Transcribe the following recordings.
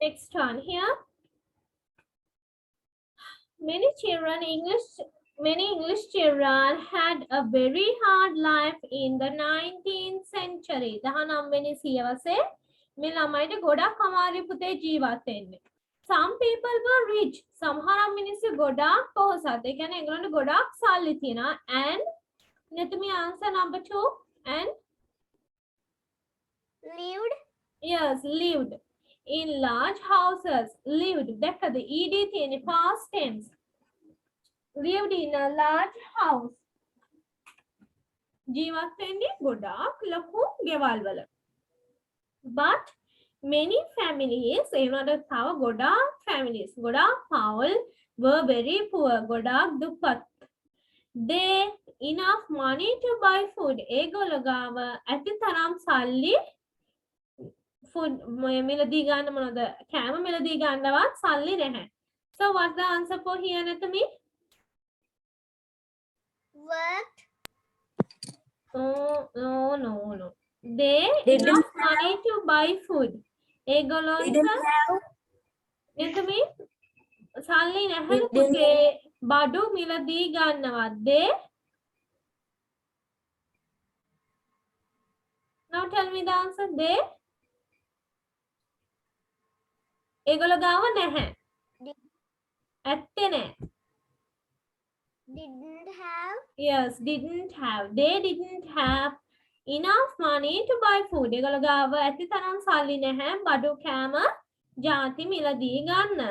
Next one here. Many English children had a very hard life in the 19th century. 19 වෙනි සියවසේ මේ ළමයිට ගොඩක් අමාරු පුතේ ජීවත් වෙන්නේ. Some people were rich. සමහර මිනිස්සු ගොඩක් පොහොසත්. ඒ කියන්නේ ඒගොල්ලන්ට ගොඩක් සල්ලි තියෙනවා. And Nitumi answer number 2 and lived yes, lived in large houses. Lived. දැක්කද? ed තියෙන්නේ past tense. Lived in a large house. ජීවත් වෙන්නේ ගොඩාක් ලොකු ගෙවල් වල. But many families, ඒ වුණාට තව ගොඩාක් families, ගොඩාක් පවුල් were very poor. ගොඩාක් දුප්පත්. They enough money to buy food. ඒගොල්ලෝ ගාව ඇති තරම් සල්ලි food මිලදී ගන්න මොනවද? කෑම මිලදී ගන්නවත් සල්ලි නැහැ. So what's the answer for here, Natami? worked No. They Didn't enough money to buy food. ඒගොල්ලෝ Didn't have. Natami සල්ලි නැහැ Didn't- පුතේ බඩු මිලදී ගන්නවත්. They now tell me the answer. They ඒගොල්ලෝ ගාව නැහැ. ඇත්තේ නැහැ. didn't have Yes, didn't have. They didn't have enough money to buy food. ඒගොල්ලෝ ගාව ඇති තරම් සල්ලි නැහැ බඩු කෑම ජාති මිලදී ගන්න.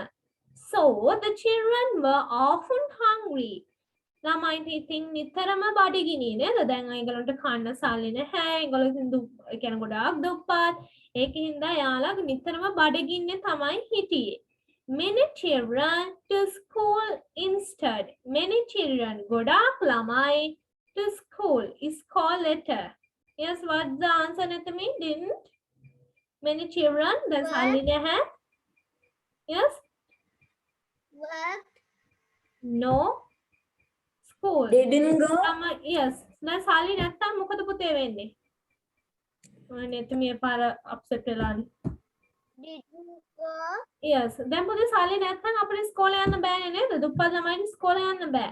So the children were often hungry. ළමයින්ට ඉතින් නිතරම බඩගිනි නේද? දැන් ඒගොල්ලන්ට කන්න සල්ලි නැහැ. ඒගොල්ලෝ ඉතින් ඒ කියන්නේ ගොඩාක් දුප්පත්. ඒකින්ද යාලා නිතරම බඩගින්නේ තමයි හිටියේ. Many children to school instead. Many children ගොඩාක් ළමයි to school is called letter. Yes, what's the answer, Natami? Didn't? Many children, that's sali නැහැ. Yes? worked No. School. Didn't go. Yes. දැන් සල්ලි නැත්තම් මොකද පුතේ වෙන්නේ? Natami පාර upset වෙලානේ. didn't go Yes. දැන් පුතේ සල්ලි නැත්තම් අපිට ඉස්කෝලේ යන්න බෑනේ නේද? දුප්පත් ළමයින්ට ඉස්කෝලේ යන්න බෑ.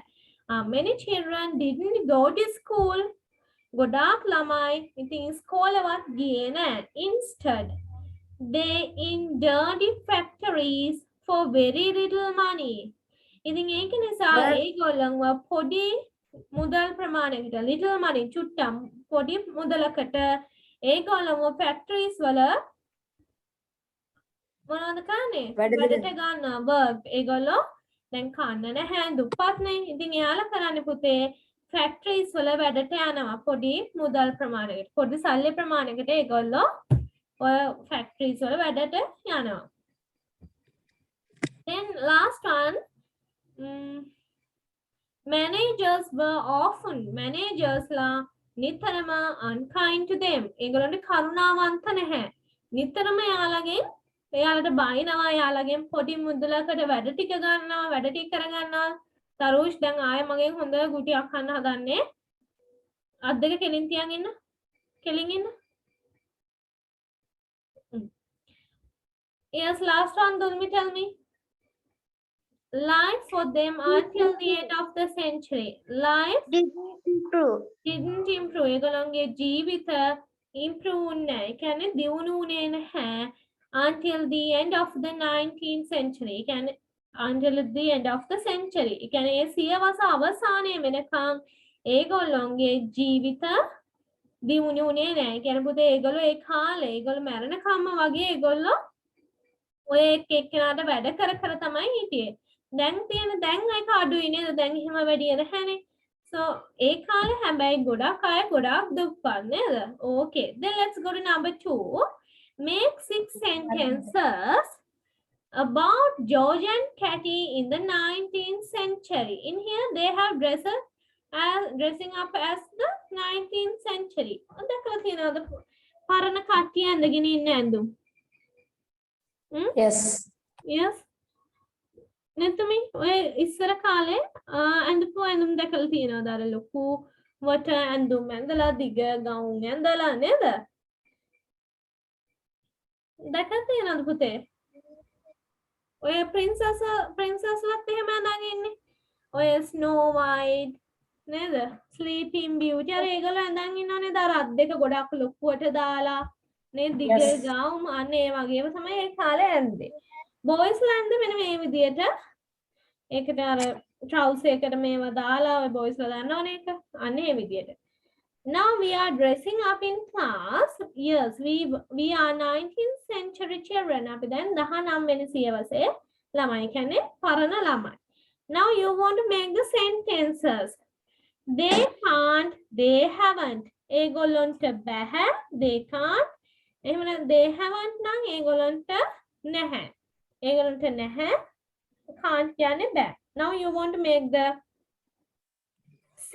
Many children didn't go to school. ගොඩාක් ළමයි ඉතින් ඉස්කෝලේවත් ගියේ නැහැ. Instead, they in dirty factories for very little money. ඉතින් ඒක නිසා ඒගොල්ලන්ව පොඩි මුදල් ප්‍රමාණයකට little money චුට්ටම් පොඩි මුදලකට ඒගොල්ලන්ව factories වල මොනවද කරන්නේ? වැඩට ගන්න work. ඒගොල්ලෝ දැන් කන්න නැහැ දුප්පත් නේ. ඉතින් එයාලා කරන්නේ පුතේ factories වල වැඩට යනවා පොඩි මුදල් ප්‍රමාණයකට. පොඩි සල්ලි ප්‍රමාණයකට ඒගොල්ලෝ ඔය factories වල වැඩට යනවා. Then last one, managers were often managers ලා නිතරම unkind to them. ඒගොල්ලන්ට කරුණාවන්ත නැහැ. නිතරම එයාලට බයිනවා එයාලගෙන් පොඩි මුදලකට වැඩ ටික ගන්නවා වැඩ ටික කරගන්නවා. තරුෂ් දැන් ආයෙ මගෙන් හොඳ ගුටියක් කන්න හදන්නේ. අත් දෙක කෙලින් තියන් ඉන්න. කෙලින් ඉන්න. Yes, last one, Dulmi, tell me. Life for them until the end of the century. Life didn't improve didn't improve. ඒගොල්ලන්ගේ ජීවිත improve නැහැ. ඒ කියන්නේ දියුණු වුණේ නැහැ until the end of the 19th century. ඒ කියන්නේ until the end of the century. ඒ කියන්නේ ඒ සියවස අවසානයේ වෙනකම් ඒගොල්ලන්ගේ ජීවිත දියුණු වුණේ නැහැ. ඒ කියන්නේ පුතේ ඒගොල්ලෝ ඒ කාලේ ඒගොල්ලෝ මැරෙනකම්ම වගේ ඒගොල්ලෝ ඔය එක්කෙනාට වැඩ කර තමයි හිටියේ. දැන් ඒක අඩුයි නේද? දැන් එහෙම වැඩි නැහැනේ. So ඒ කාලේ හැබැයි ගොඩක් අය ගොඩක් දුප්පත් නේද? Okay, then let's go to number 2. Make 6 sentences about George and Katie in the 19th century. In here they have dressing up as the 19th century. දැකලා තියෙනවද? පරණ කට්ටිය ඇඳගෙන ඉන්න ඇඳුම්. Yes. Yes. Natami, ඔය ඉස්සර කාලේ ඇඳපු ඇඳුම් දැකලා තියෙනවද? අර ලොකු වට ඇඳුම් ඇඳලා දිග ගවුම් ඇඳලා නේද? දැකලා තියෙනවද පුතේ? ඔය princess ලත් එහෙම අඳන් ඉන්නේ. ඔය Snow White නේද? Sleeping Beauty අර ඒගොල්ලෝ අඳන් ඉන්නවනේ අර අත් දෙක ගොඩක් ලොකුවට දාලා නේ දිග Yes. ගවුම් අන්න ඒ වගේම තමයි ඒ කාලේ ඇන්දේ. boys ලන්ද මෙන්න මේ විදියට ඒකට අර trouser එකට මේවා දාලා ඔය boys ලා දන්නවනේ ඒක. අන්න ඒ විදියට. Now we are dressing up in class. Yes, we are 19th century children. අපි දැන් 19 වෙනි සියවසේ ළමයි කියන්නේ පරණ ළමයි. Now you want to make the sentences. They can't, they haven't. ඒගොල්ලන්ට බැහැ, they can't. එහෙම නැත්නම් they haven't නම් ඒගොල්ලන්ට නැහැ. ඒගොල්ලන්ට නැහැ. can't කියන්නේ බෑ. Now you want to make the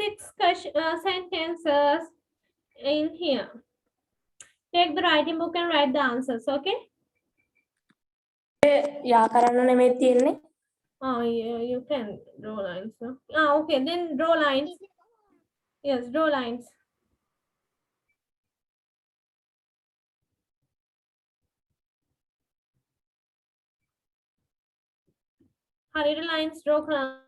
6 sentences in here. Take the writing book and write the answers, okay? යා කරන්න නෙමෙයි තියෙන්නේ. Oh, you can draw lines. No? Okay, then draw lines. Yes, draw lines. හරියට lines draw කරන්න.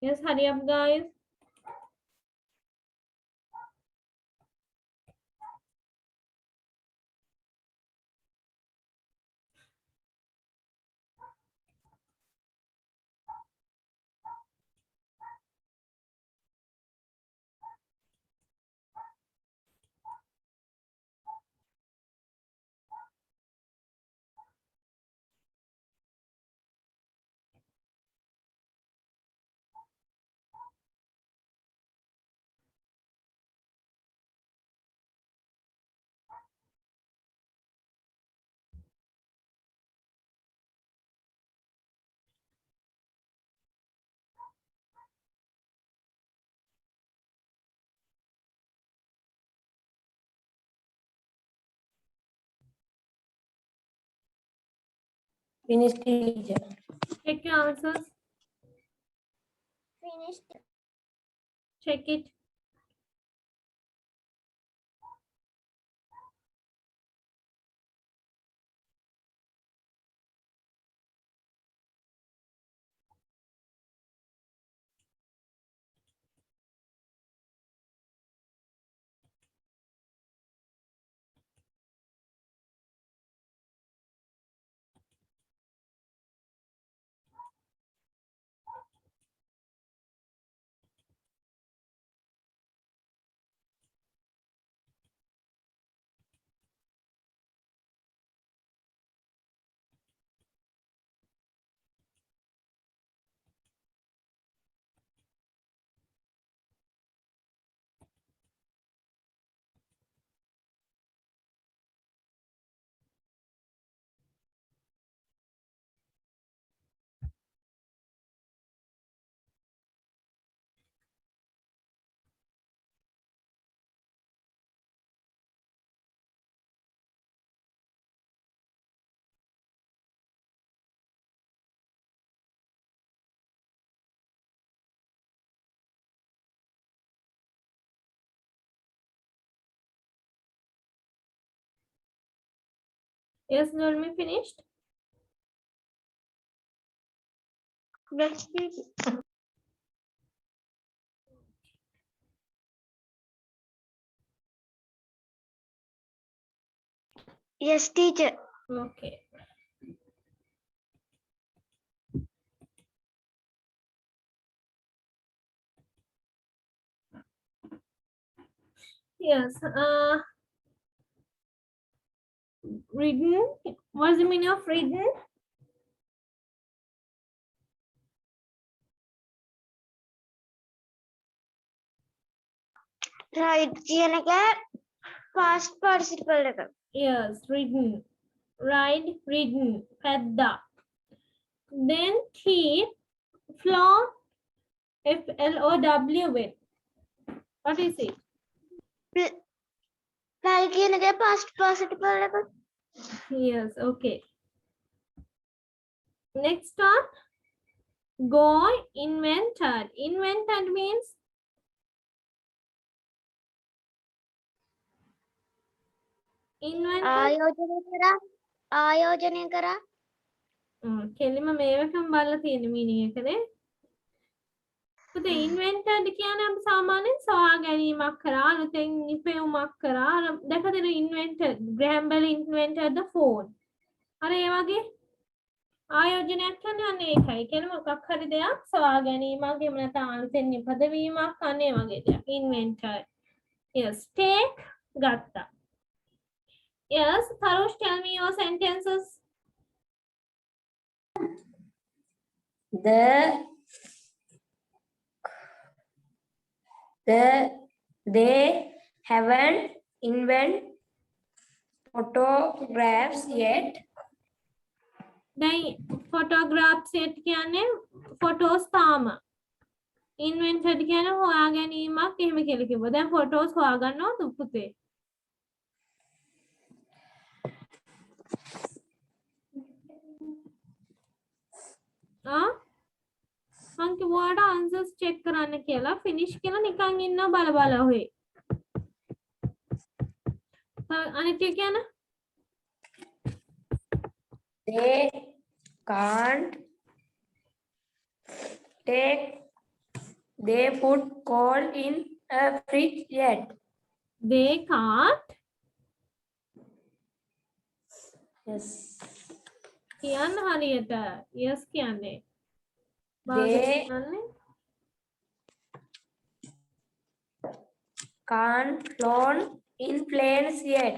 Yes, hurry up, guys. Finished, teacher. Check your answers. Finished. Check it. Yes, Nurmi, finished? Yes, teacher. Yes, teacher. Okay. Yes. Written. What's the meaning of written? Right කියන එක past participle එක. Yes, written. Ride, written. Padda. Then keep, flow, FLOW with. What is it? Fly කියන එක past participle එක. Yes, okay. Next one. Go, invented. Invented means invented. ආයෝජනය කරා. කෙලිම මේවකම් බලලා තියෙන meaning එකනේ. පුතේ invented කියන්නේ අපි සාමාන්‍යයෙන් සොයා ගැනීමක් කරා, අලුතෙන් නිපැයුමක් කරා. දැකලා තියෙන invented, Graham Bell invented the phone. අර ඒ වගේ ආයෝජනයක් කියන්නේ අන්න ඒකයි. කියන්නේ මොකක් හරි දෙයක් සොයා ගැනීමක්, එහෙම නැත්නම් අලුතෙන් නිපදවීමක් අන්න ඒ වගේ දෙයක්. Invented. Yes, take ගත්තා. Yes, Tarush, tell me your sentences. They haven't invented photographs yet. දැන් photographs set කියන්නේ photos තාම. Invented කියන්නේ හොයා ගැනීමක් එහෙම කියලා කිව්වා. දැන් photos හොයා ගන්නවද පුතේ? මං කිව්වාට answers check කරන්න කියලා finish කියලා නිකන් ඉන්න බල බල ඔහේ. අනිත් එක කියන They can't take they put coal in a fridge yet. they can't Yes. කියන්න හරියට yes කියන්නේ. They can't flown in planes yet.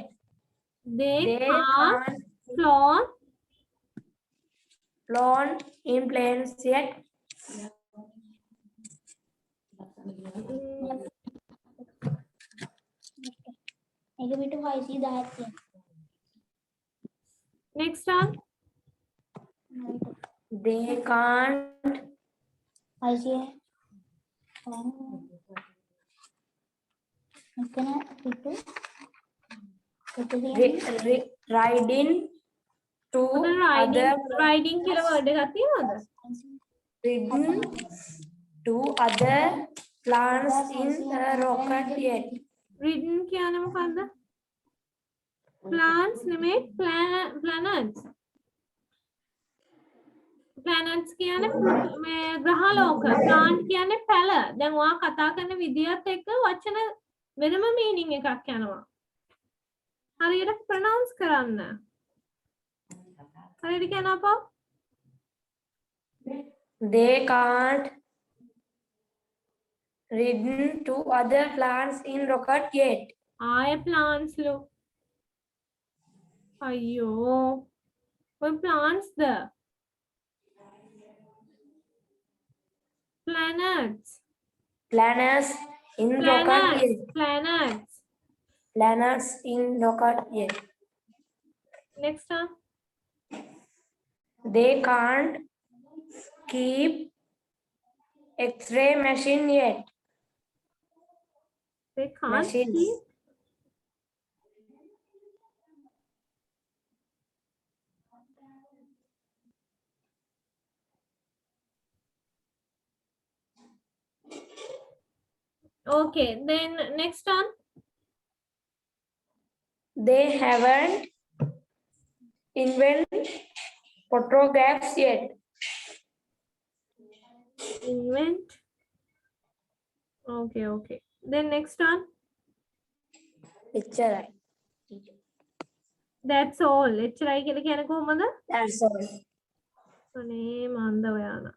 they They can't can't flown flown in planes yet. ඒක පිටු 610ක් තියෙනවා. next one. They can't 600 මෙතන පිටු riding to other riding කියලා word එකක් තියෙනවද? ridden to other plants in a rocket yet. ridden කියන්නේ මොකද්ද? plants නෙමෙයි planets. planets කියන්නේ මේ ග්‍රහලෝක. plant කියන්නේ පැල. දැන් ඔයා කතා කරන විදියත් එක්ක වචන වෙනම meaning එකක් යනවා. හරියට pronounce කරන්න. හරියට කියනපා? They can't ridden to other plants in rocket yet. ආය plants ලු. අයියෝ. ඔය plants the? planets. Planets in rocket yet. Planets. Planets in rocket yet. Next one. They can't keep X-ray machine yet. They can't Machines. keep. Okay, then next one. They haven't invented photographs yet. Invent. Okay, okay. Then next one. Picture. That's all. එච්චරයි කියලා කියන්නේ කොහමද? That's all. අනේ මන්ද ඔයාලා.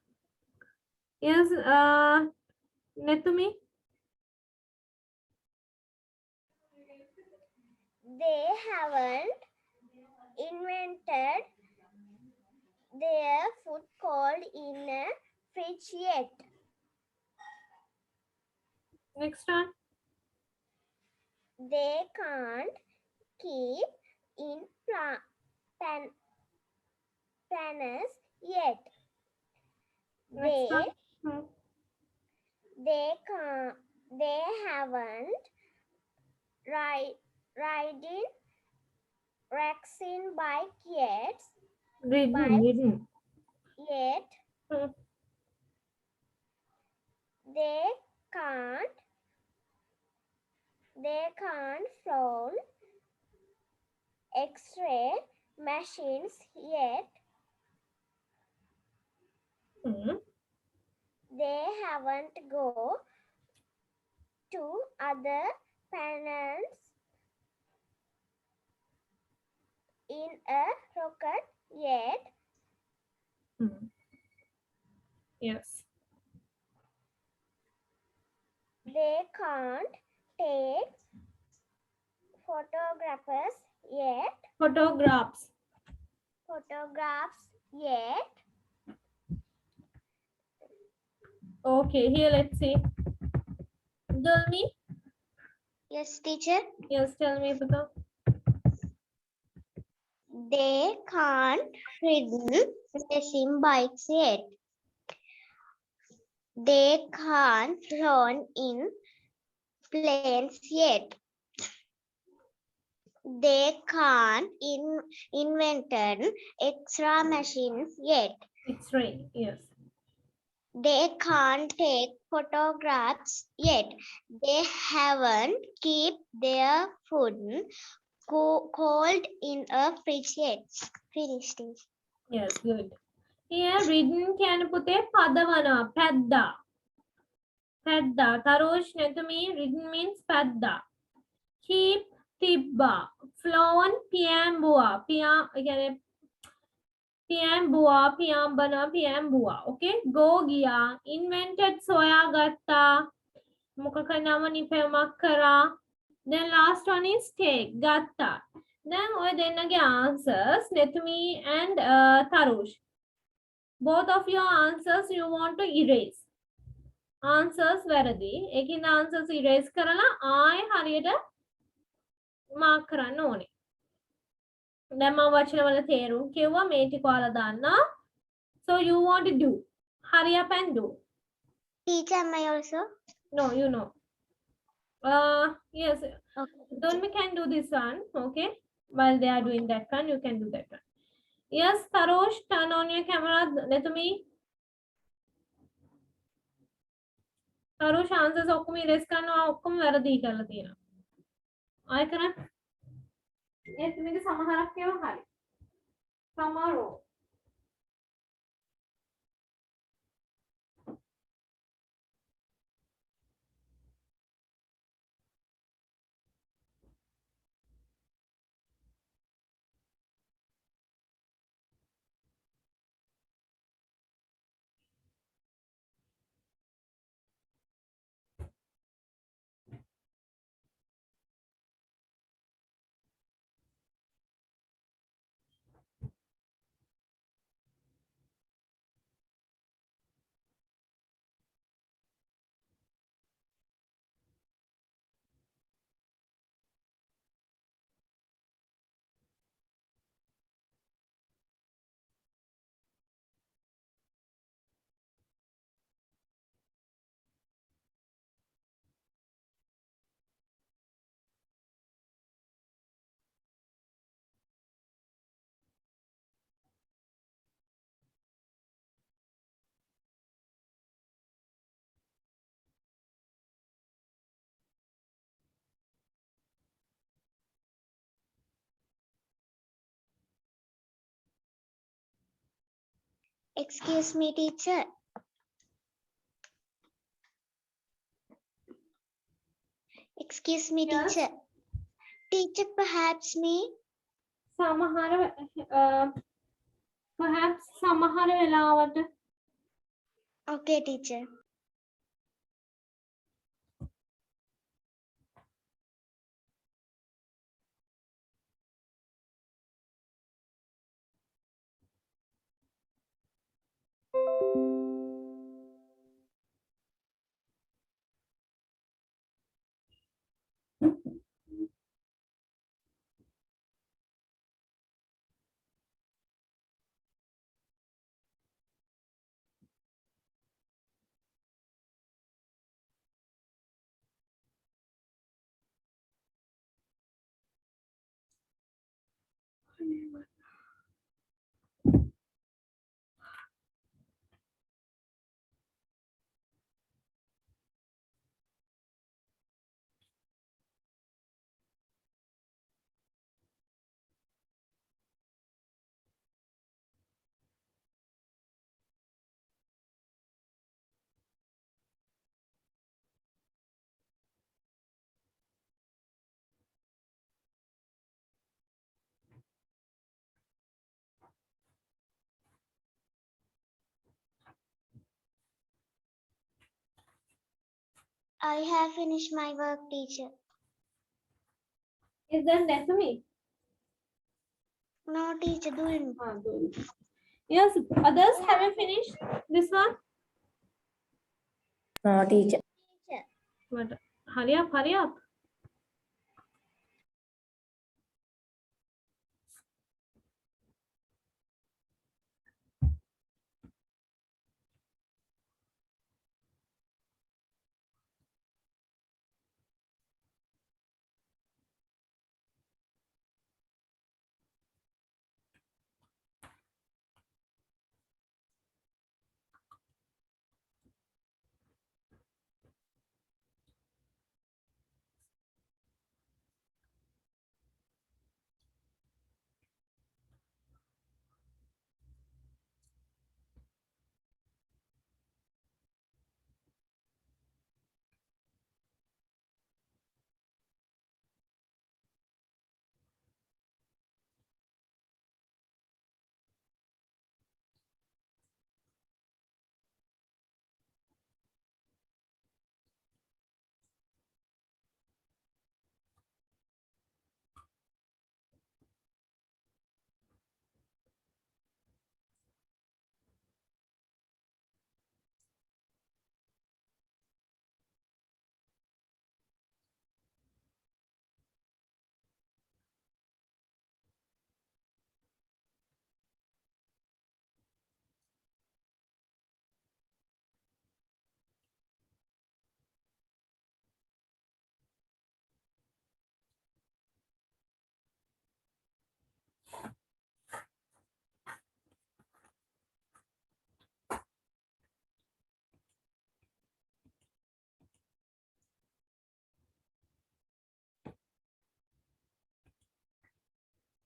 Yes, Netumi. They haven't invented their food cold in a fridge yet. Next one. They can't keep in planners yet. Next one. They haven't ridden racing bike yet. Ridden. Yet Hmm. they can't phone X-ray machines yet. Hmm. They haven't go to other planets in a rocket yet. Hmm. Yes. They can't take photographs yet. Photographs. Okay, here let's see. Dulmi. Yes, teacher. Yes, tell me, Pata. They can't ridden racing bikes yet. They can't flown in planes yet. They can't invented X-ray machines yet. X-ray. Yes. They can't take photographs yet. They haven't keep their food cold in a fridge yet. Finished. Yes, good. Here, ridden කියන පුතේ පදවනවා. පැද්දා. පැද්දා. තරුෂ් නැතුමි ridden means පැද්දා. Keep තිබ්බා. flown පියම්බුවා. කියන්නේ පියම්බුවා, පියම්බනවා, පියම්බුවා. Okay? go ගියා. invented සොයාගත්තා. මොකක නම නිපැයුමක් කරා. Then last one is take. ගත්තා. Then ඔය දෙන්නගේ answers Netumi and Tarush. Both of your answers you want to erase. Answers වැරදි. ඒකින්ද answers erase කරලා ආයෙ හරියට mark කරන්න ඕනේ. දැන් මම වචනවල තේරුම් කිව්වා මේ ටික ඔයාලා දන්නා. So you want to do. Hurry up and do. Teacher, am I also? No, you know. Yes. Okay. Don't we can do this one, okay? While they are doing that one, you can do that one. Yes, Tarosh, turn on your camera. Let me. Tarosh answers ඔක්කොම erase කරනවා ඔක්කොම වැරදි කරලා තියෙනවා. ආයෙ කරන්න. ඒත් මේක සමහරක් ඒවා හරි. සමහරව. Excuse me, teacher. Excuse me, Yes. teacher. Teacher, perhaps me. සමහර perhaps සමහර වෙලාවට Okay, teacher. I have finished my work, teacher. is that Desmi? No, teacher, doing. Yes, others haven't finished this one. No, teacher. But hurry up, hurry up.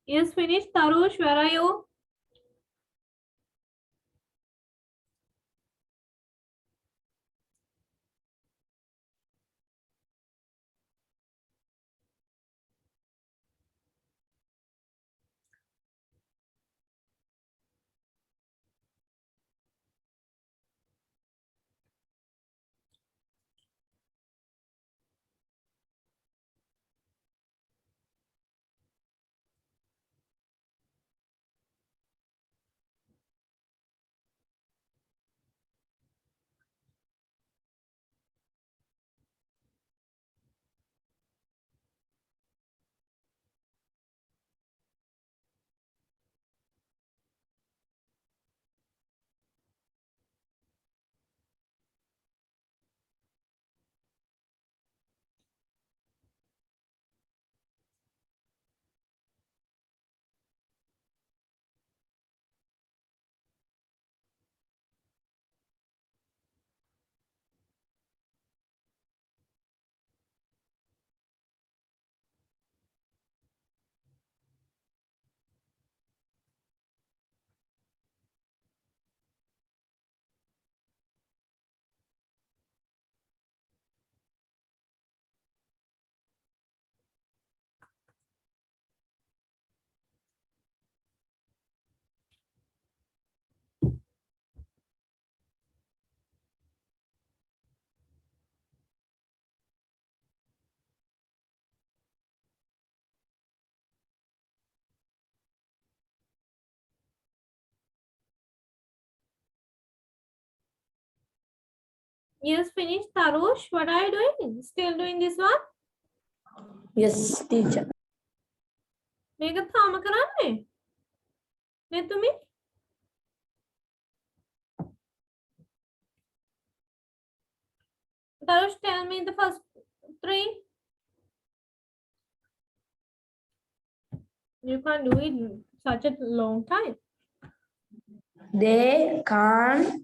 Yes, finished. Tarush, where are you? Yes, finished. Tarush, what are you doing? Still doing this one? Yes, teacher. මේක තාම කරන්නේ? Netumi? Tarush, tell me the first three. You can't do it in such a long time. They can't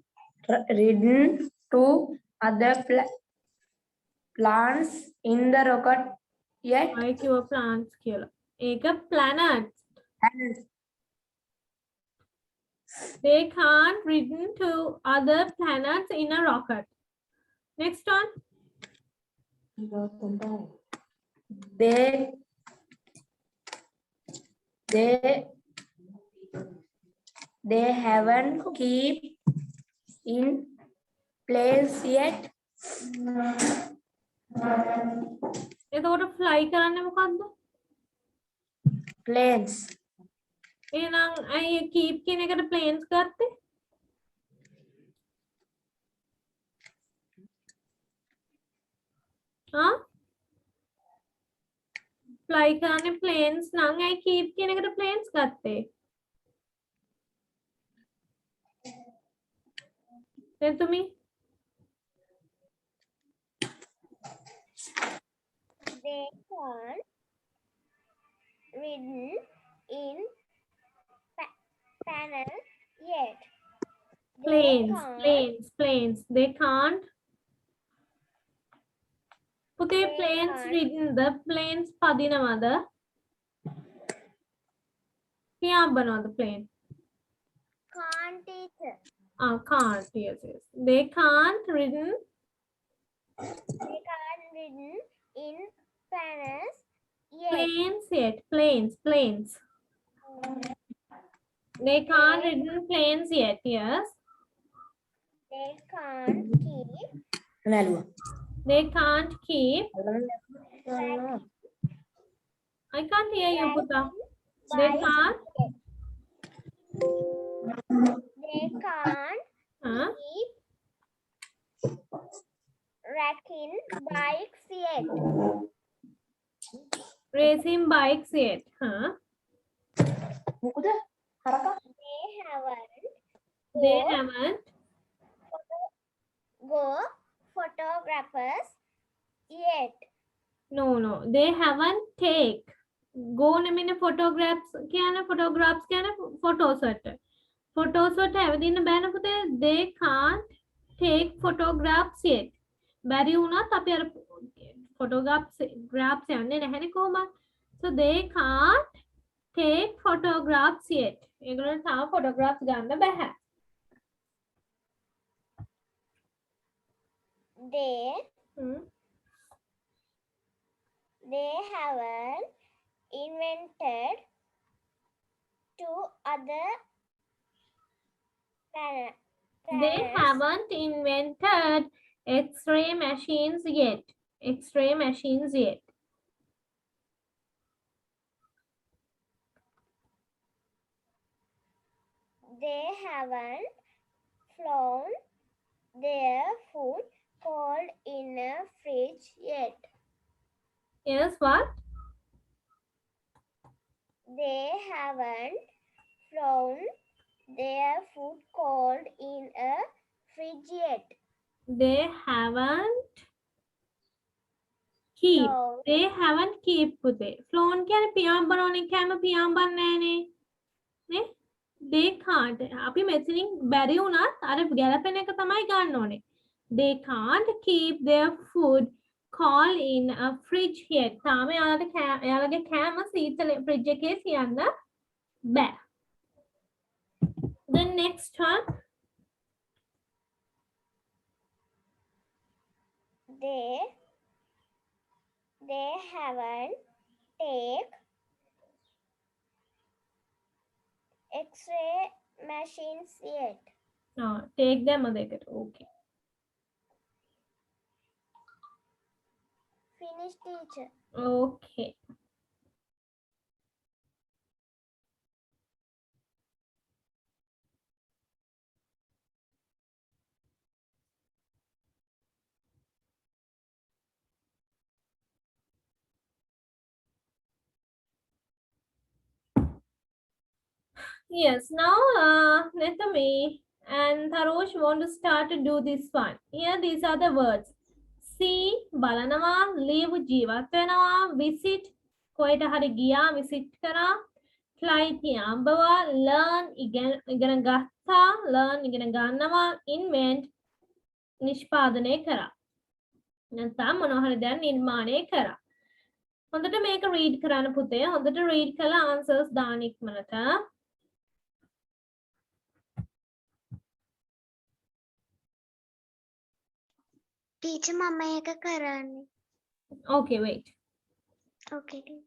ridden to other plants in the rocket yet. I කිව්ව plants කියලා. ඒක planets. They can't return to other planets in a rocket. Next one. They haven't keep in place yet. එතකොට fly කරන්නේ මොකද්ද? Planes. එහෙනම් අය keep කියන එකට planes ගත්තේ? හා? fly කරන්නේ planes නම් අය keep කියන එකට planes ගත්තේ? Netumi? They can't ridden in panel yet. Planes. They can't. පුතේ They planes can't. ridden the planes පදිනවද? පියාඹනවද plane? Can't teacher. Can't. Yes. They can't ridden. They can't ridden in panels yet. Planes yet. Planes. They can't ridden planes yet. Yes. They can't keep They can't keep. I can't hear you, Puta. They can't. They can't Huh? keep racking bikes yet. Racing bikes yet. Huh? They They haven't haven't. go photographers yet. No. They haven't take. Go නෙමෙයි photographs කියන photographs කියන photos වලට. Photos වලට ඇවිදින්න බෑන පුතේ. They can't take photographs yet. බැරි වුණත් අපි අර photographs යන්නේ නැහැනේ කොහොමද? So they can't take photographs yet. ඒගොල්ලන්ට තාම photographs ගන්න බැහැ. They haven't invented two other They haven't invented X-ray machines yet. X-ray machines yet. They haven't flown their food cold in a fridge yet. Yes, what? They haven't flown their food cold in a fridge yet. They haven't keep. Flown They haven't keep පුතේ. Flown කියන්නේ පියාඹරන කෑම පියාඹන්නේ නෑනේ. නේ? They can't. අපි මෙතනින් බැරි වුණත් අර ගැලපෙන එක තමයි ගන්න ඕනේ. They can't keep their food cold in a fridge yet. තාම එයාලගේ කෑම සීතල fridge එකේ තියන්න බෑ. The next one. they haven't take X-ray machines yet. Take them දෙකට. Okay. Finish, teacher. Okay. Yes, now Netami and Tharosh want to start to do this one. Here these are the words. See, බලනවා, live ජීවත් වෙනවා, visit කොහෙට හරි ගියා, visit කරා, fly තියාඹවා, learn ඉගෙන ගත්තා, learn ඉගෙන ගන්නවා, invent නිෂ්පාදනය කරා. නැත්නම් මොනවා හරි දෙයක් නිර්මාණය කරා. හොඳට මේක read කරන්න පුතේ. හොඳට read කරලා answers දාන්න ඉක්මනට. Teacher, mama එක කරන්නේ. Okay, wait. Okay, teacher.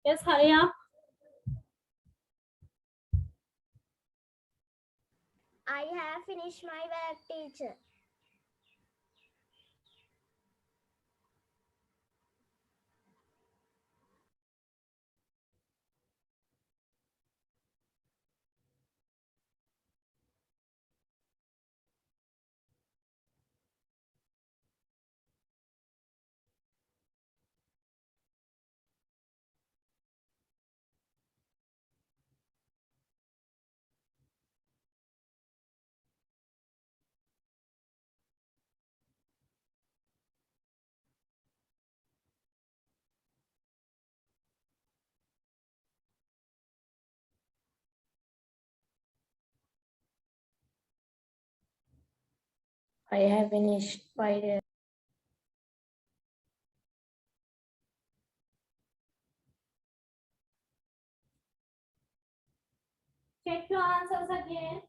Yes, hurry up. I have finished my work, teacher. I have finished by Check your answers again.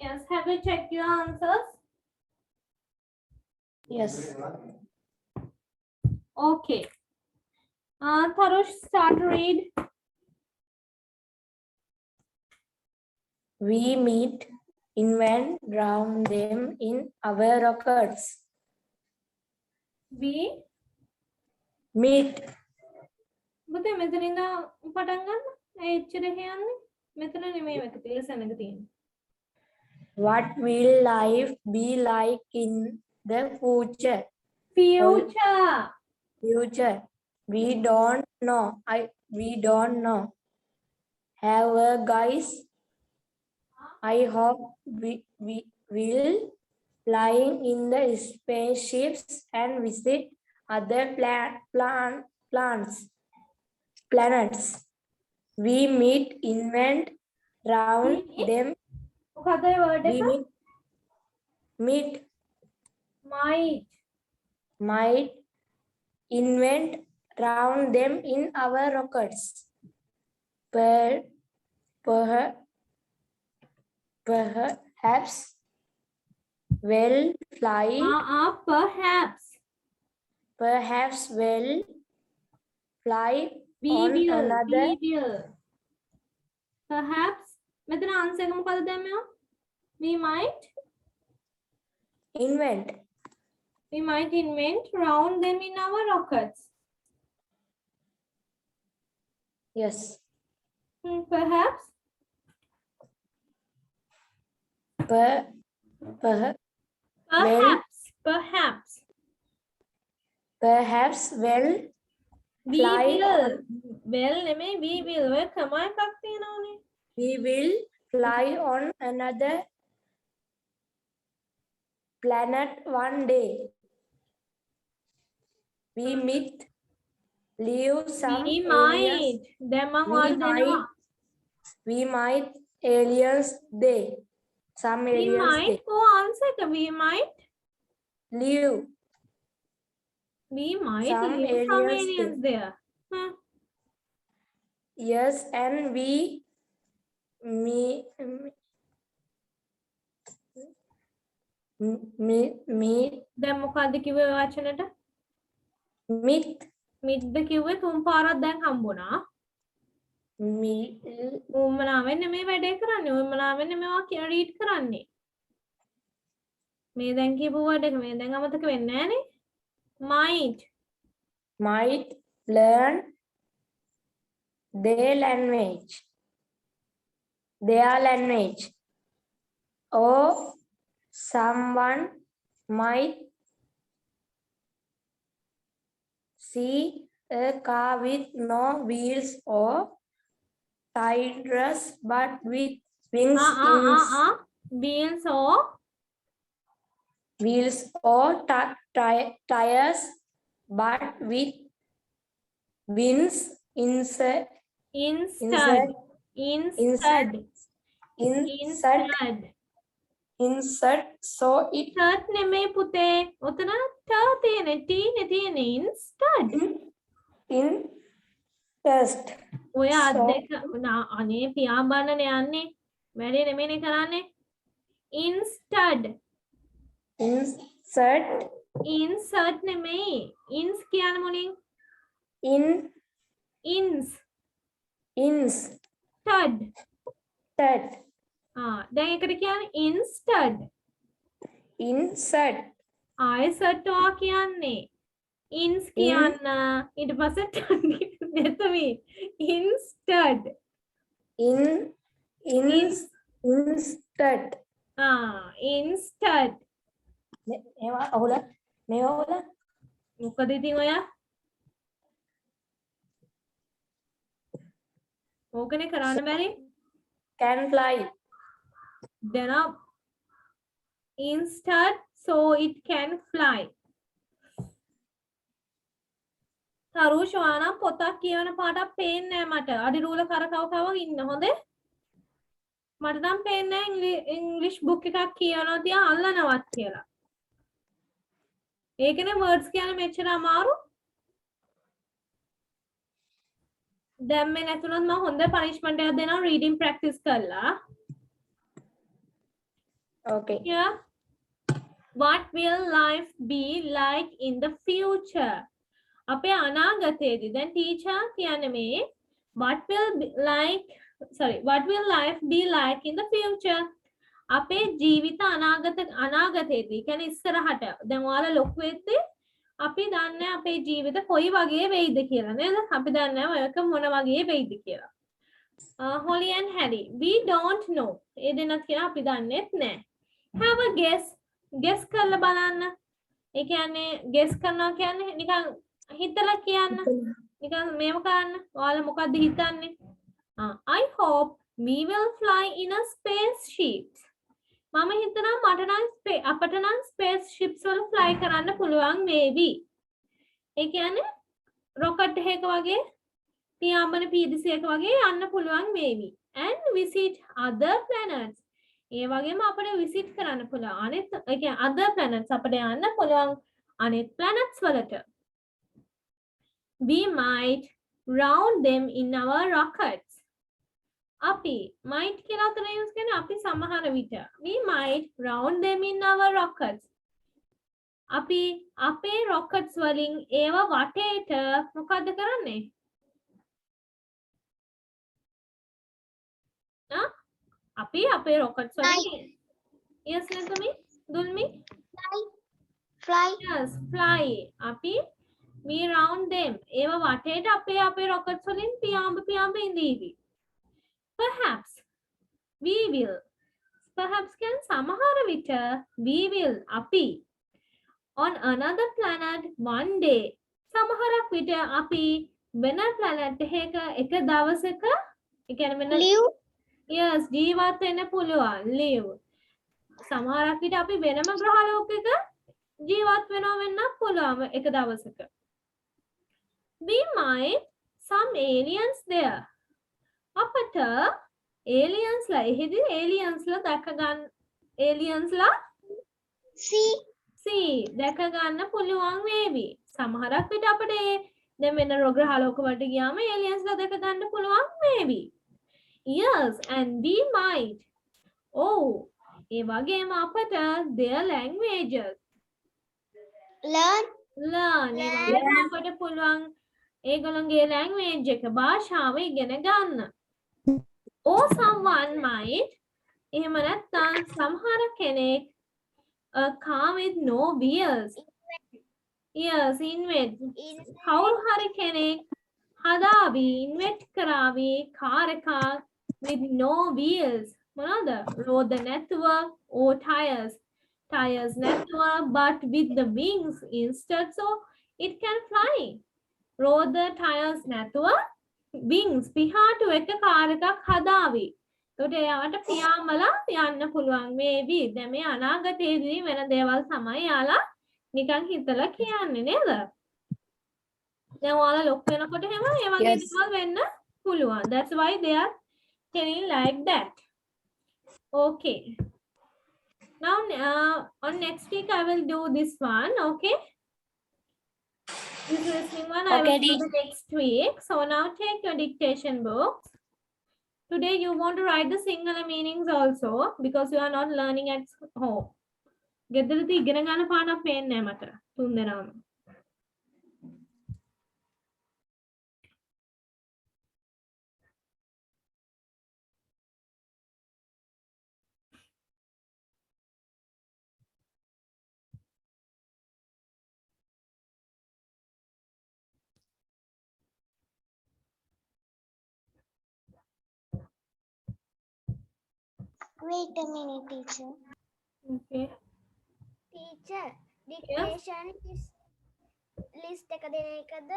Yes, have you checked your answers? yes. Okay. Tarush, start read. We meet, invent, drown them in our records. We Meet, පුතේ මෙතන ඉඳන් පටන් ගන්න. එච්චර හයන්නේ. මෙතන නෙමෙයි මේක තේසනක තියෙන්නේ. what will life be like in the future? Future. Future. We don't know. We don't know. However, guys, I hope we will flying in the spaceships and visit other planets. We meet, invent, round them. මොකද ඒ word We එක? meet, might, invent, round them in our rockets. Perhaps will fly. Perhaps. Will fly We on will. another. We will. Perhaps. මෙතන answer එක මොකද දැම්මේ? We might. Invent. We might invent round them in our rockets. Yes. Perhaps. Perhaps will We fly will. on. Well, නෙමෙයි we will. ඔය කම එකක් තියෙනවනේ. We will fly on another planet one day. We meet, leave some We aliens. might. දැන් මම We ඔයාලට දෙනවා. might aliens day. Some We aliens might day. go answer එක. We might. Leave. We might Some leave some aliens aliens there. Yes, and we meet දැන් මොකද්ද කිව්වේ වචනෙට? meet මිද්ද කිව්වේ තුන් පාරක් දැන් හම්බුණා. උම්මනාවෙන් නෙමෙයි වැඩේ කරන්නේ. උම්මනාවෙන් නෙමෙයි ඔයා රීඩ් කරන්නේ. මේ දැන් කියපු වර්ඩ් එක මේ දැන් අමතක වෙන්නේ නැහනේ. might learn their language. Or someone might see a car with no wheels or tires but with wheels or tires but with wings inside. So it Insert නෙමෙයි පුතේ. උතන ට තියෙන්නේ. T නේ තියෙන්නේ. Instud. in test. ඔය අද්දක අනේ පියාඹන්නනේ යන්නේ. වැඩේ නෙමෙයිනේ කරන්නේ. Instud. Insert නෙමෙයි. Ins කියන්නේ මොනින්? Ins. Stud. දැන් එකට කියන්නේ instead. Insert. ආයෙ සට්වා කියන්නේ ins කියන්න ඊට පස්සේ නැතමි instead. Insert. Instead. මේවා අහුලා මේවා මොකද ඉතින් ඔයා ඕකනේ කරන්න බැරි can fly. then instead so it can fly. තරුෂ් ඔයානම් පොතක් කියවන පාටක් පේන්නේ නැහැ මට. අඩි රූල කරකව ඉන්න හොඳේ. මට නම් පේන්නේ නැහැ ඉංග්‍රීසි බුක් එකක් කියවනවා තියා අල්ලනවත් කියලා. ඒකනේ words කියන්නේ මෙච්චර අමාරු. දැන් මේ නැතුණත් මම හොඳ punishment එකක් දෙනවා reading practice කරලා. Okay. Yeah. What will life be like in the future? අපේ අනාගතයේදී දැන් ටීචර් කියන්නේ මේ what will life be like in the future? අපේ ජීවිත අනාගතයේදී කියන්නේ ඉස්සරහට දැන් ඔයාලා ලොකු වෙද්දී අපි දන්නේ අපේ ජීවිත කොයි වගේ වෙයිද කියලා නේද? අපි දන්නේ ඔයක මොන වගේ වෙයිද කියලා. Holly and Harry, we don't know. ඒ දෙන්නත් කියන අපි දන්නේත් නැහැ. Have a guess කරලා බලන්න. ඒ කියන්නේ guess කරනවා කියන්නේ නිකන් හිතලා කියන්න. නිකන් මේව කරන්න. ඔයාලා මොකද්ද හිතන්නේ? I hope we will fly in a spaceship. මම හිතනවා අපට නම් spaceships වල fly කරන්න පුළුවන් වේවි. ඒ කියන්නේ rocket එකක වගේ පියාඹන පීඩිසියක වගේ යන්න පුළුවන් වේවි. And visit other planets. ඒ වගේම අපිට visit කරන්න පුළුවන්. අනිත් ඒ කියන්නේ other planets අපිට යන්න පුළුවන් අනිත් planets වලට. We might round them in our rockets. අපි might කියලා අතන use කරන්නේ අපි සමහර විට. We might round them in our rockets. අපි අපේ rockets වලින් ඒව වටේට මොකද්ද කරන්නේ? අපි අපේ rockets වලින් yes නැතුමි දුල්මි Fly. yes fly. අපි we round them ඒව වටේට අපේ rockets වලින් පියාඹ ඉඳීවි. Perhaps we will. Perhaps can සමහර විට we will අපි on another planet one day. සමහරක් විට අපි වෙන planet එක දවසක ඒ කියන්නේ වෙන Live. yes ජීවත් වෙන්න පුළුවන් live. සමහරක් විට අපි වෙනම ග්‍රහ ලෝකයක ජීවත් වෙන්න පුළුවන් එක දවසක. We might some aliens there. අපට aliens ලා එහෙදි aliens ලා දැක ගන්න aliens ලා see දැක ගන්න පුළුවන් වේවි. සමහරක් විට අපිට දැන් වෙන ග්‍රහ ලෝක වලට ගියාම aliens ලා දැක ගන්න පුළුවන් වේවි. Yes and we might ඒ වගේම අපට their languages Learn. ඒ වගේම අපට පුළුවන් ඒගොල්ලන්ගේ language එක භාෂාව ඉගෙන ගන්න. Or someone might එහෙම නැත්නම් සමහර කෙනෙක් a car with no wheels. Yes, invent. කවුරු හරි කෙනෙක් හදාවි invent කරાવી car එකක් with no wheels. මොනවාද? රෝද නැතුව or tires නැතුව but with the wings instead so it can fly. රෝද tires නැතුව wings පිහාටු එක කාර් එකක් හදාවි. එතකොට එයාට පියාඹලා යන්න පුළුවන් වේවි. දැන් මේ අනාගතයේදී වෙන දේවල් තමයි යාලා නිකන් හිතලා කියන්නේ නේද? දැන් ඔයාලා ලොක් වෙනකොට එහෙම ඒ වගේ දේවල් වෙන්න පුළුවන්. That's why they are telling like that. Okay. Now on next week I will do this one, okay? This listening one I will do the next week. So now take your dictation books. Today you want to write the singular meanings also because you are not learning at home. ගෙදරදී ඉගෙන ගන්න පාඩම් පේන්නේ නැහැ මට. තුන් දෙනාම. Wait a minute, teacher. Okay. Teacher, dictation is list එක දෙන එකද?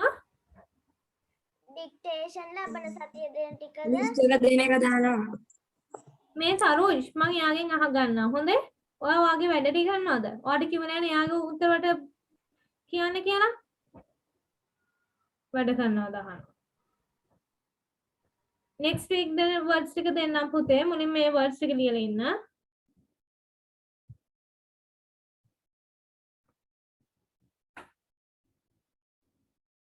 Ah? Dictation ලබන සතිය දෙන ටිකද? List එක දෙන එක දානවා. මේ තරුෂ් මම යාගෙන් අහගන්නවා. හොඳේ? ඔයා වාගේ වැඩ ටික කරනවද? ඔයාට කිව්ව නෑනේ යාගේ උත්තරට කියන්න කියලා. වැඩ කරනවද අහනවා. next week the words ටික දෙන්නම් පුතේ. මුලින් මේ words ටික ලියලා ඉන්න.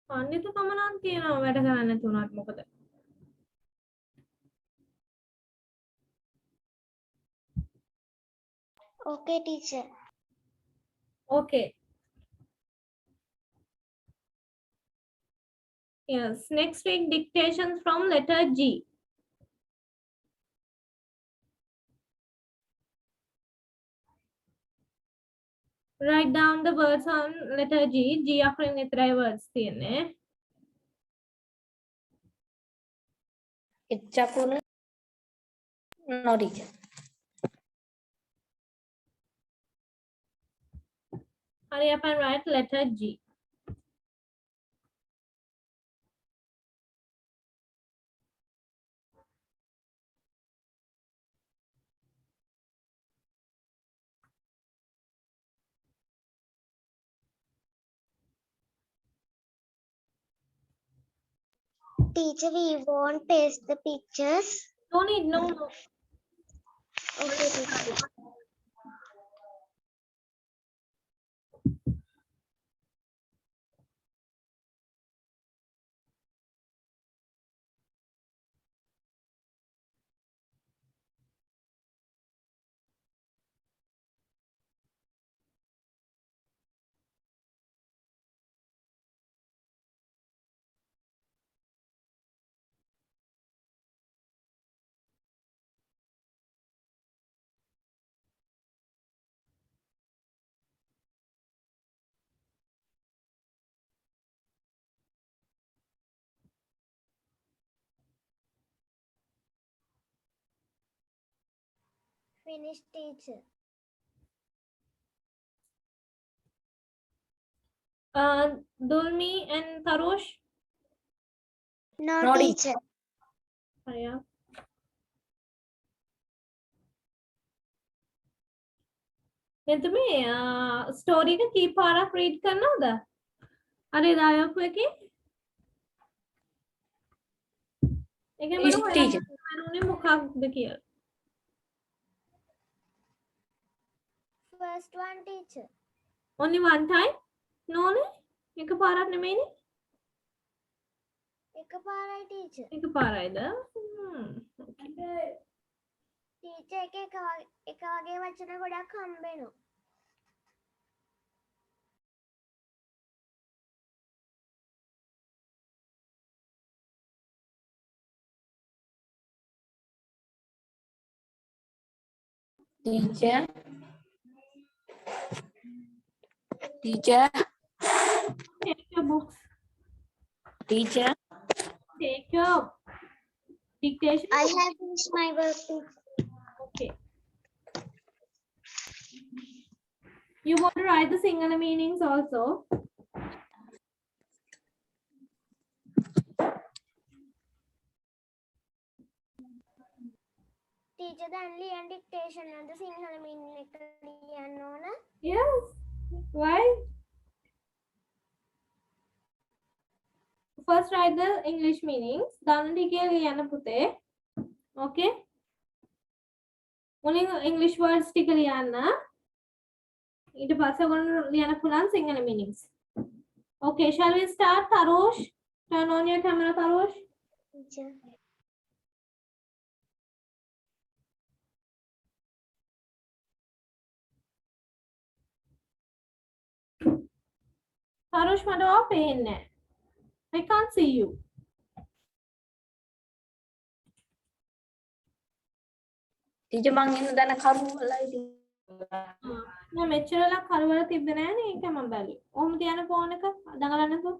පඬිතු කමනක් තියෙනවා වැඩ කරන්න තුනක් මොකද? Okay, teacher. Okay. Yes, next week dictations from letter G. Write down the words on letter G. G අකුරින් විතරයි words තියෙන්නේ. H අකුරු no teacher. Hurry up and write letter G. Teacher, we won't paste the pictures. No need, no. Okay, teacher. Finish, teacher. Dulmi and Tarush. No, No, teacher. Hurry up. දැන් මේ story එක කී පාරක් read කරනවද? අර එදා ආපු එකේ? ඒක Yes, teacher. මරුනේ මොකක්ද කියලා. First one, teacher. Only one time? No නේ? එක පාරක් නෙමෙයිනේ? එකපාරයි, teacher. එක පාරයිද? Teacher එක වගේ වචන ගොඩක් හම්බෙනවා. Teacher. Teacher. Take your books. Teacher. Take your dictation. I have finished my work, teacher. Okay. You want to write the Sinhala meanings also? Teacher, දැන් ලියන dictation වලද සිංහල meaning එක ලියන්න ඕන? Yes. Why? First write the English meanings. දන්න ටිකේ ලියන්න පුතේ. Okay? මුලින් English words ටික ලියන්න. ඊට පස්සේ ඔයගොල්ලෝ ලියන්න පුළුවන් Sinhala meanings. Okay, shall we start, Tarush? Turn on your camera, Tarush. Teacher. Tarush, මට ඔයා පේන්නේ නැහැ. I can't see you. Teacher මං ඉන්න දන කරු වලයි. නෑ මෙච්චරලා කරවල තිබ්බ නෑනේ ඒක මම බැලුවේ. ඔහොම තියන ෆෝන් එක දඟලන්නකෝ.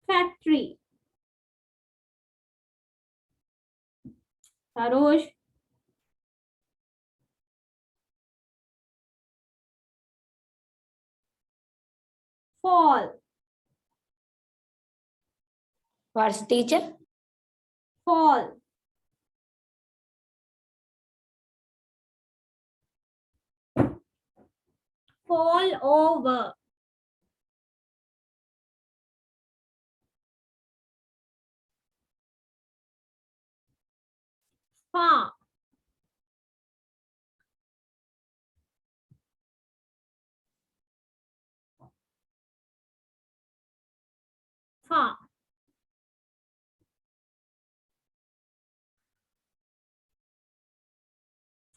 Factory. Sarosh. Fall. What's teacher? Fall. Fall over. Far. Far.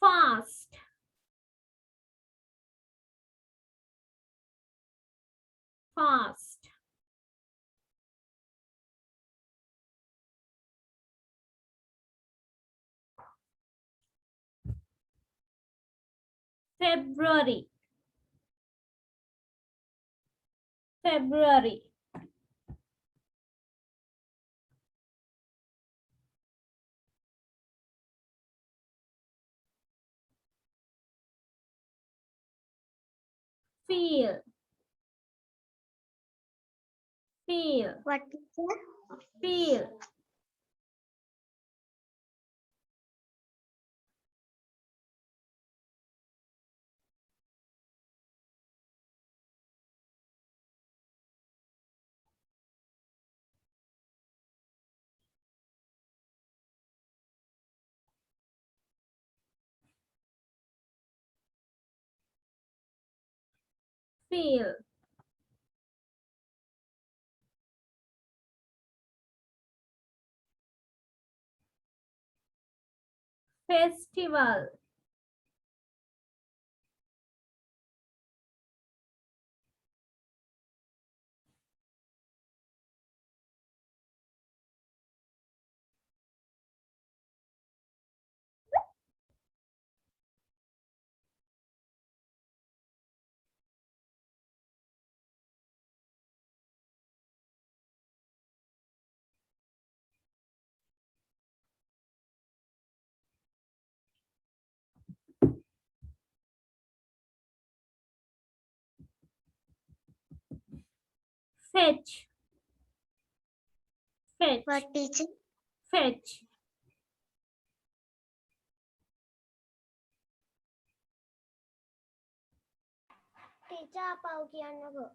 Fast. Fast. February. February. Feel. Feel. What teacher? Feel. Feel. Festival. Fetch. Fetch. What teacher? Fetch. Teacher apaw කියන්නකෝ.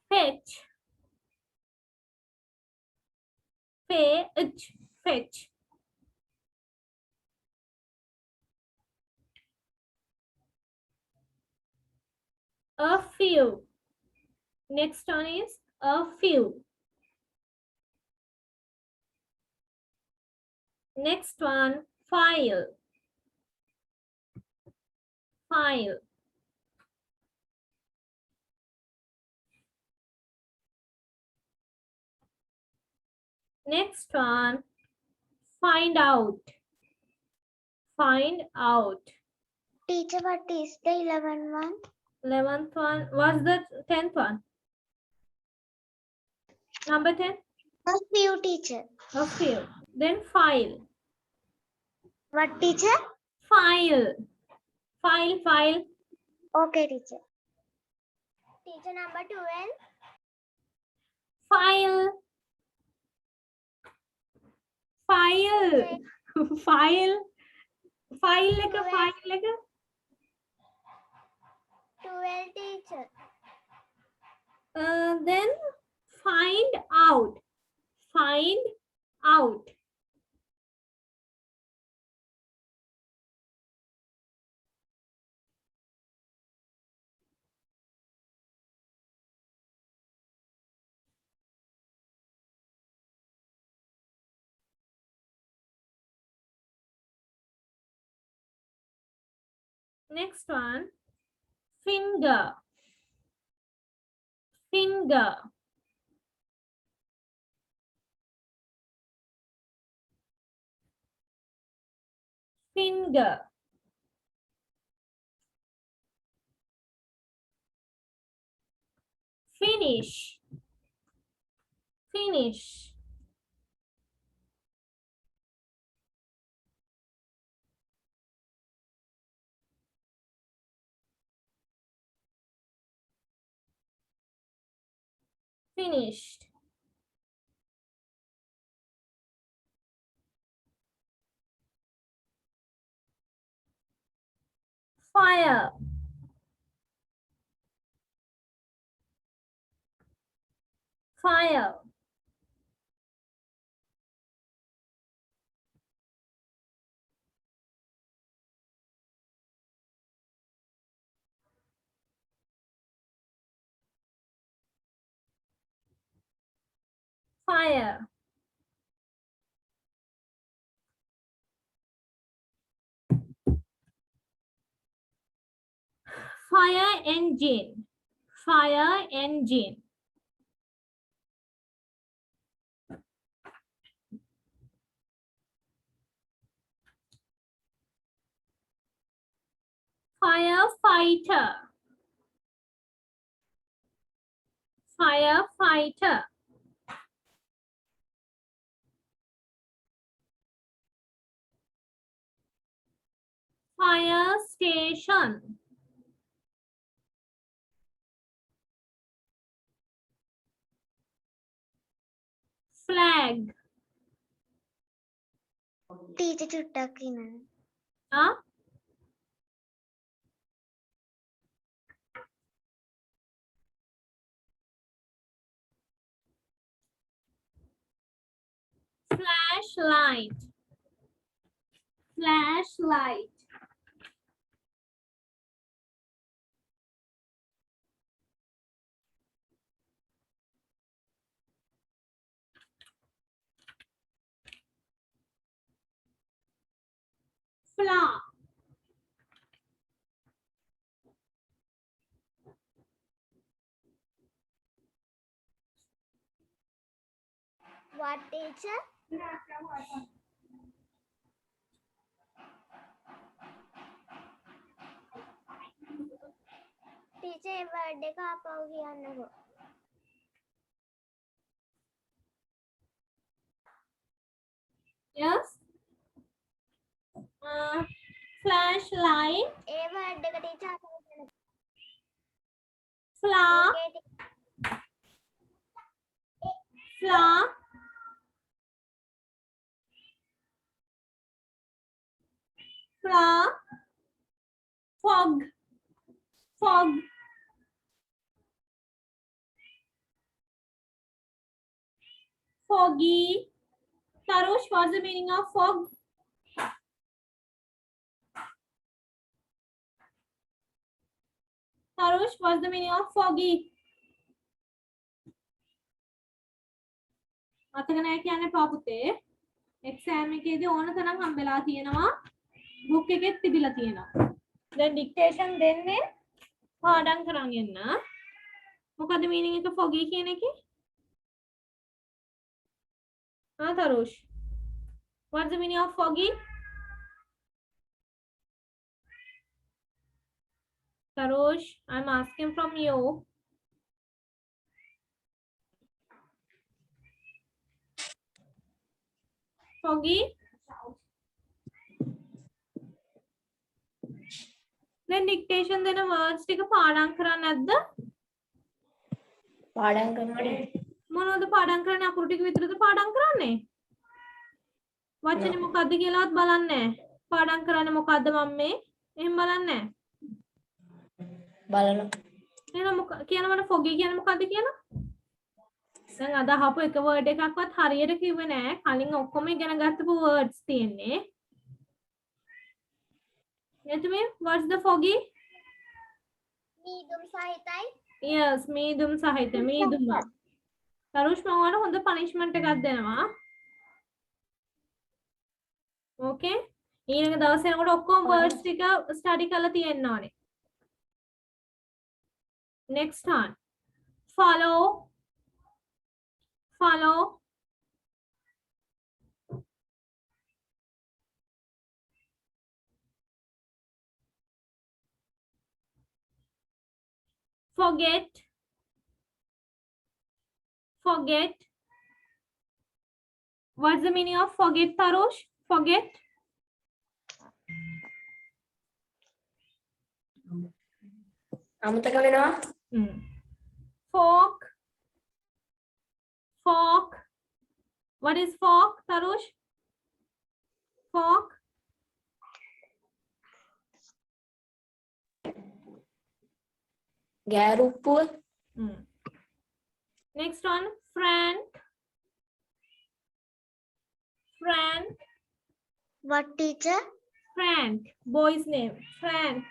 Fetch. Fetch. Fetch. A few. Next one is a few. Next one, file. File. Next one, find out. Find out. Teacher, what is the 11th one? 11th one, what's the 10th one? Number 10? A few, teacher. A few. Then file. What teacher? File. File, file. Okay, teacher. Teacher number 12. File. File. File. File like a file like a. 12, teacher. Then find out. Find out. Next one, finger. Finger. Finger. Finish. Finish. Finished. Fire. Fire. Fire. Fire engine. Fire engine. Firefighter. Firefighter. Fire station. Flag. Teacher චුට්ටක් ඉන්න. Huh? Flashlight. Flashlight. Flower. What teacher? Teacher A word එක ආපහු කියන්නකෝ. Yes. Flashlight. ඒ word එක teacher ආපහු කියන්න. Flower. Okay, Flower. Flower. Fog. Fog. Foggy. Tarush, what's the meaning of fog? Tarush, what's the meaning of foggy? මතක නැහැ කියන්නේ පාපුතේ. Exam එකේදී ඕන තරම් හම්බෙලා තියෙනවා. බුක් එකෙත් තිබිලා තියෙනවා. දැන් ඩික්ටේෂන් දෙන්නේ පාඩම් කරන් යන්න. මොකද මීනින් එක foggy කියන එකේ? Tarush. What's the meaning of foggy? Tarush, I'm asking from you. Foggy? දැන් ඩික්ටේෂන් දෙන words ටික පාඩම් කරන්නේ නැද්ද? පාඩම් කරනවානේ. මොනවද පාඩම් කරන්නේ? අකුරු ටික විතරද පාඩම් කරන්නේ? වචනේ මොකද්ද කියලාවත් බලන්නේ නැහැ. පාඩම් කරන්නේ මොකද්ද මම්මේ? එහෙම බලන්නේ නැහැ. බලනවා. එහෙනම් කියන මට foggy කියන්නේ මොකද්ද කියලා? දැන් අද අහපු එක word එකක්වත් හරියට කිව්වේ නැහැ. කලින් ඔක්කොම ඉගෙන ගත්තපු words තියෙන්නේ. එතෙමෙ what's the foggy? මීදුම් සහිතයි. Yes, මීදුම් සහිත මීදුම. තරුෂ් මම ඔයාලට හොඳ punishment එකක් දෙනවා. Okay? ඊළඟ දවසේ යනකොට ඔක්කොම words ටික study කරලා තියෙන්න ඕනේ. Next one. Follow. Follow. Forget. Forget. What's the meaning of forget, Tarush? Forget. අමතක වෙනවා. Fork. What is fork, Tarush? Fork. ගෑරුප්පුව Next one, Frank. Frank. What teacher? Frank. Boy's name. Frank.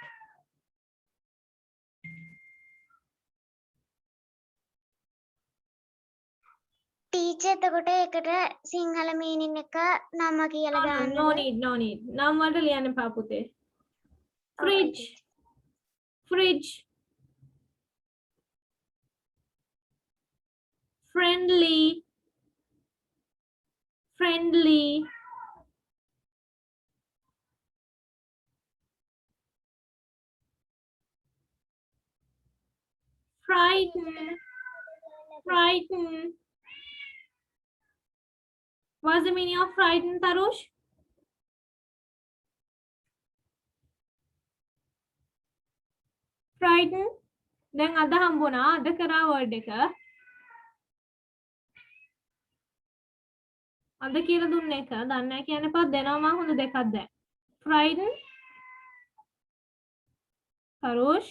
Teacher එතකොට ඒකට Sinhala meaning එක නම කියලා දාන්නද? No need, no need. නම් වලට ලියන්න එපා පුතේ. Fridge. Fridge. Friendly. Friendly. Frighten. Frighten. What's the meaning of frighten, Tarush? Frighten. දැන් අද හම්බුණා අද කරා word එක. අද කියලා දුන්න එක දන්නේ නැහැ කියන එපා දෙනවා මම හොඳ දෙකක් දැන්. Frighten. Tarush.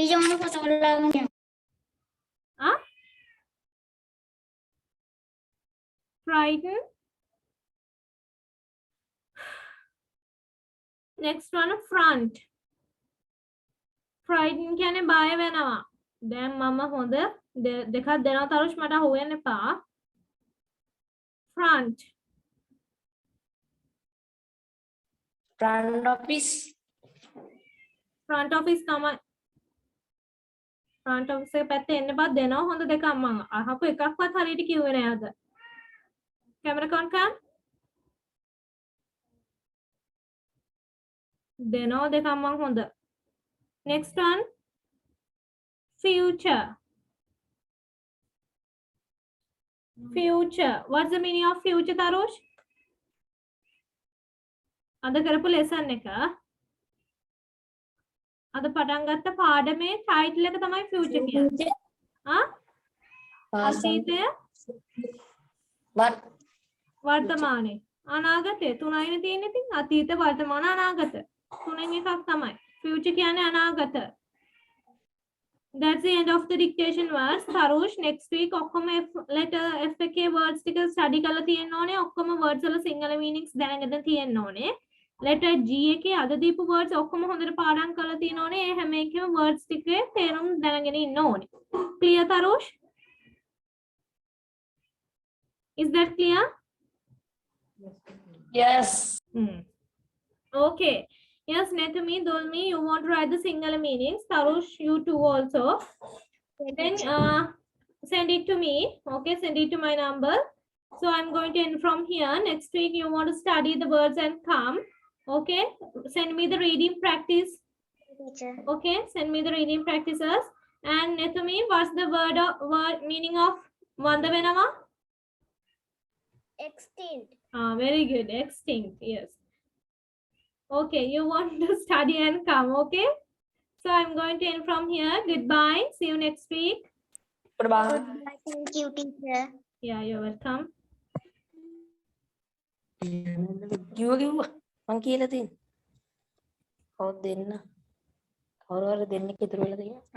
ඊජොම පොතවලගෙන Huh? Frighten. Next one, front. Frighten කියන්නේ බය වෙනවා. දැන් මම හොඳ දෙකක් දෙනවා තරුෂ් මට අහුවෙන්න එපා. Front. front office Front office තමයි. Front office එක පැත්තේ එන්න එපා දෙනවා හොඳ දෙකක් මම අහපු එකක්වත් හරියට කිව්වේ නෑ අද. Camera concam. දෙනවා දෙකක් මම හොඳ. Next one. Future. Future. What's the meaning of future, Tarush? අද කරපු lesson එක අද පටන් ගත්ත පාඩමේ title එක තමයි future කියන්නේ. ආ? අතීතය වර්තමානයේ අනාගතය තුනයිනේ තියෙන්නේ. ඉතින් අතීත වර්තමාන අනාගත තුනෙන් එකක් තමයි. future කියන්නේ අනාගත. That's the end of the dictation words. Tarush, next week ඔක්කොම letter F එකේ words ටික study කරලා තියෙන්න ඕනේ. ඔක්කොම words වල සිංහල meanings දැනගෙන තියෙන්න ඕනේ. Letter G එකේ අද දීපු words ඔක්කොම හොඳට පාඩම් කරලා තියෙන්න ඕනේ. ඒ හැම එකෙම words ටිකේ තේරුම් දැනගෙන ඉන්න ඕනේ. Clear, Tarush? Is that clear? yes Okay. Yes, Netumi, Dolmi, you want to write the Sinhala meanings. Tarush, you too also. Then send it to me. Okay, send it to my number. So I'm going to end from here. Next week you want to study the words and come. Okay, send me the reading practice. teacher. Okay, send me the reading practices. And Netumi, what's the word meaning of Vanda Venama? Extinct. Very good. Extinct. Yes. Okay, you want to study and come. Okay. So I'm going to end from here. Goodbye. See you next week. goodbye Goodbye. Thank you, teacher. Yeah, you're welcome. කිව්වා මං කියලා තියෙන්නේ කවුද දෙන්න කවුරු හරි දෙන්නෙක් ඉතුරු වෙලා තියෙනවා